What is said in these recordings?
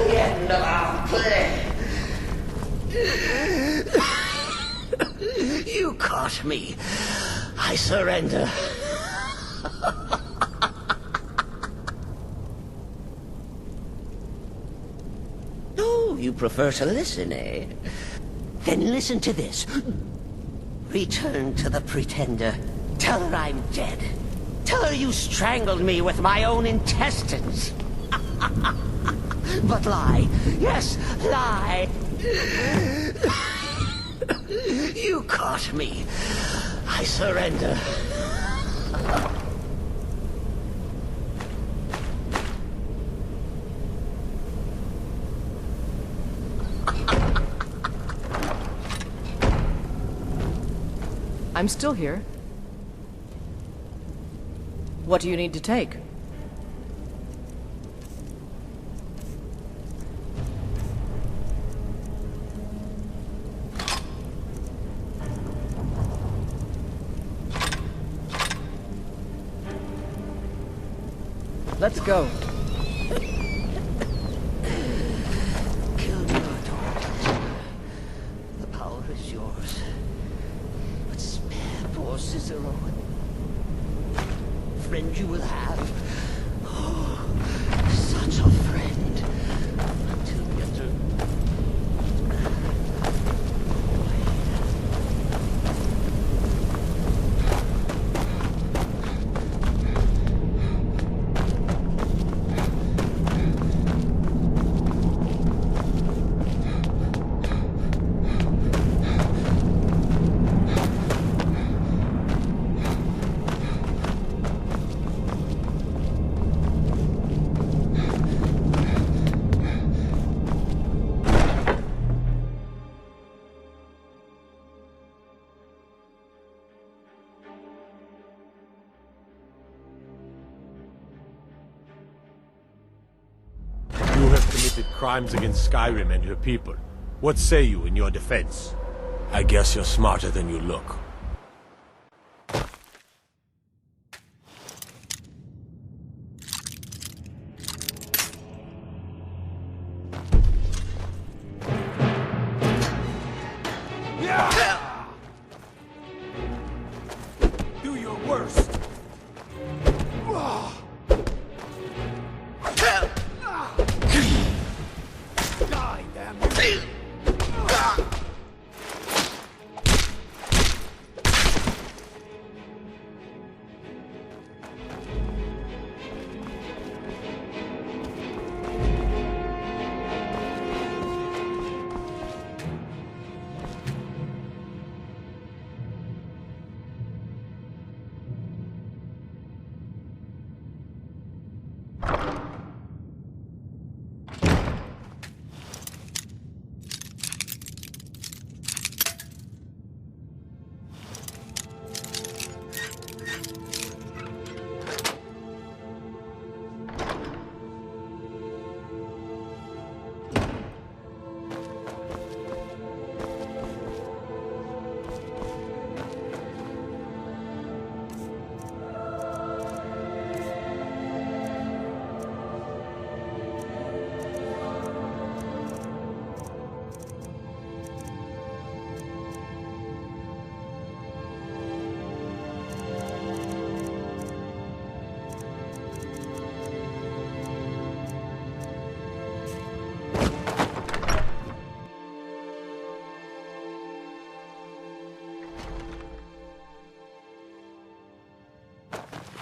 the end of our play. You caught me. I surrender. Oh, you prefer to listen, eh? Then listen to this. Return to the Pretender. Tell her I'm dead. Tell her you strangled me with my own intestines. But lie. Yes, lie. You caught me. I surrender. I'm still here. What do you need to take? Let's go. Kill your daughter. The power is yours. But spare poor Cicero. Friend you will have. Oh, such a friend. Until we get through. You have committed crimes against Skyrim and her people. What say you in your defense? I guess you're smarter than you look. Do your worst! Die, damn you!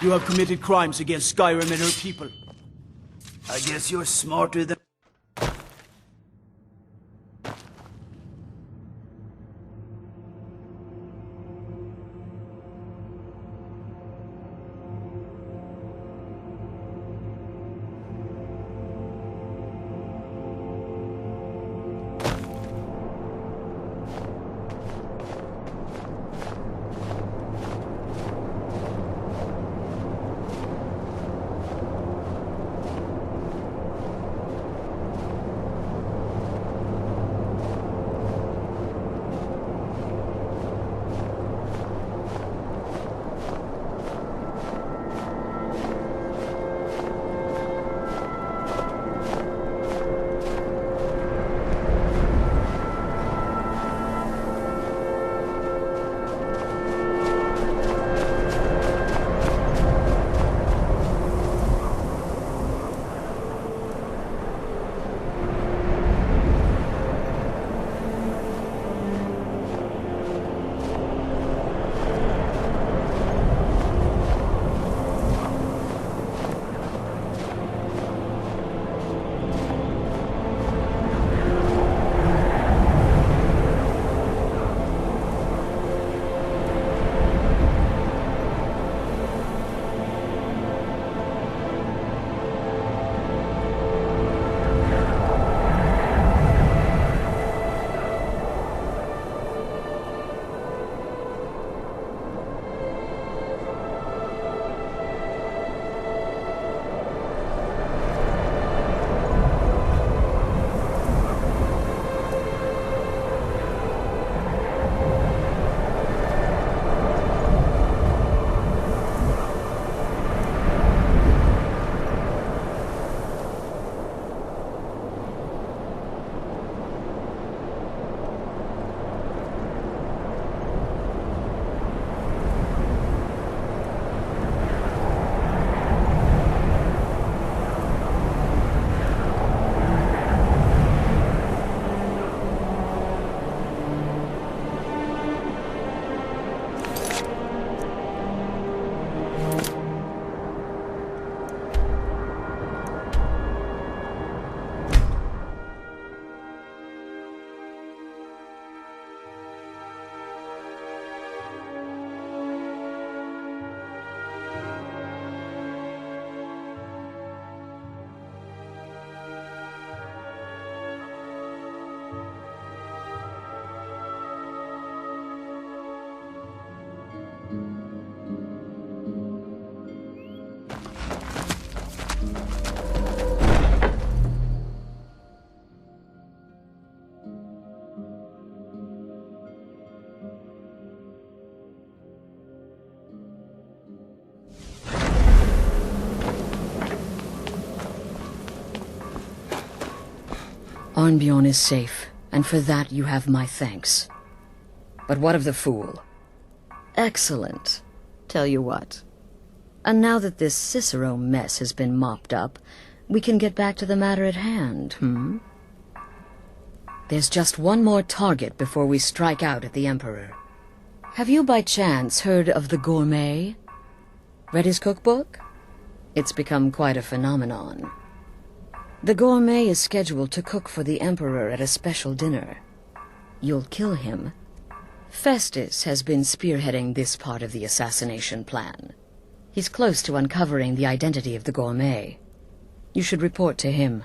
You have committed crimes against Skyrim and her people. I guess you're smarter than... Arnbjorn is safe, and for that you have my thanks. But what of the fool? Excellent. Tell you what. And now that this Cicero mess has been mopped up, we can get back to the matter at hand, There's just one more target before we strike out at the Emperor. Have you by chance heard of the Gourmet? Read his cookbook? It's become quite a phenomenon. The Gourmet is scheduled to cook for the Emperor at a special dinner. You'll kill him. Festus has been spearheading this part of the assassination plan. He's close to uncovering the identity of the Gourmet. You should report to him.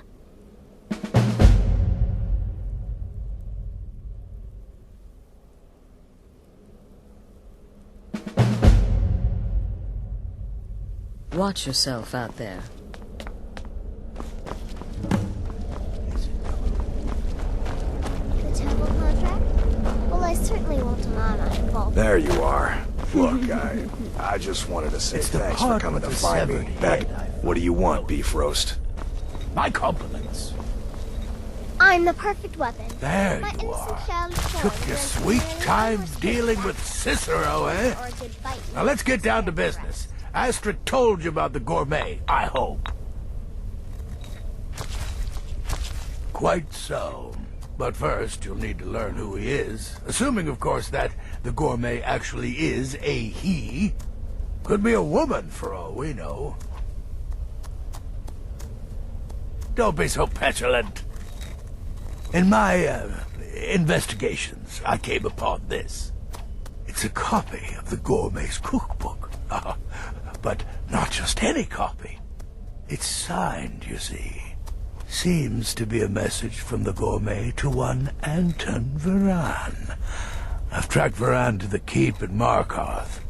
Watch yourself out there. The temple contract? Well, I certainly won't deny my fault. There you are. Look, I just wanted to say thanks for coming to find me. Back. What do you want, beef roast? My compliments. I'm the perfect weapon. There My you innocent are. child is born Took your with sweet a time million dealing with Cicero, eh? or a good bite. Now let's get down to business. Astrid told you about the Gourmet, I hope. Quite so. But first, you'll need to learn who he is. Assuming, of course, that the Gourmet actually is a he. Could be a woman, for all we know. Don't be so petulant. In my, investigations, I came upon this. It's a copy of the Gourmet's cookbook. But not just any copy. It's signed, you see. Seems to be a message from the Gourmet to one Anton Varan. I've tracked Varan to the keep at Markarth.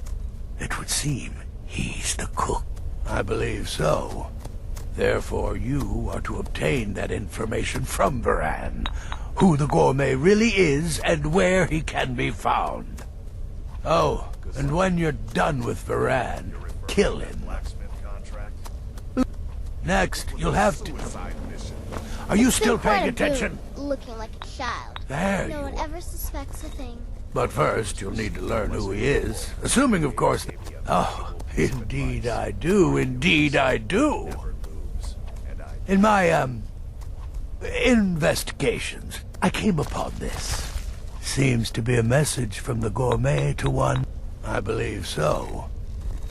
It would seem he's the cook. I believe so. Therefore, you are to obtain that information from Varan. Who the Gourmet really is and where he can be found. Oh, and when you're done with Varan, kill him. Next, you'll have to... Are you still paying attention? Looking like a child. There No you one are. ever suspects a thing. But first, you'll need to learn who he is. Assuming, of course... Oh, indeed I do. Indeed I do. In my, investigations, I came upon this. Seems to be a message from the Gourmet to one... I believe so.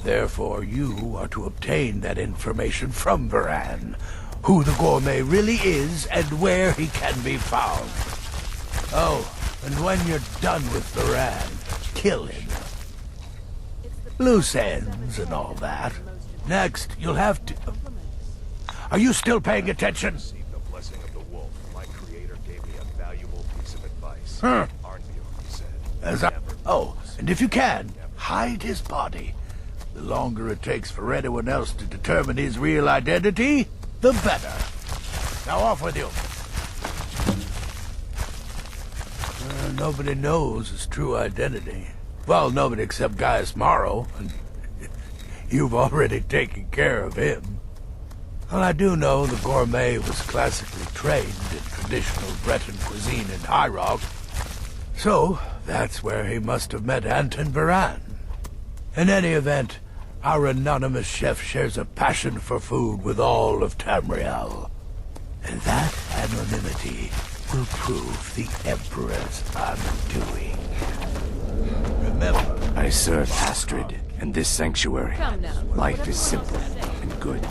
Therefore, you are to obtain that information from Varan. Who the Gourmet really is and where he can be found. Oh, and when you're done with Varan, kill him. Loose ends and all that. Next, you'll have to... Are you still paying attention? Received the blessing of the wolf. My creator gave me a valuable piece of advice. Huh. Arnbjorn, he said. As I... Oh, and if you can, hide his body. The longer it takes for anyone else to determine his real identity, the better. Now off with you. Nobody knows his true identity. Well, nobody except Gaius Morrow, and you've already taken care of him. Well, I do know the Gourmet was classically trained in traditional Breton cuisine in High Rock, so that's where he must have met Anton Varan. In any event, our anonymous chef shares a passion for food with all of Tamriel. And that anonymity will prove the Emperor's undoing. Remember, I serve Astrid and this sanctuary. Come now. Life is simple and good.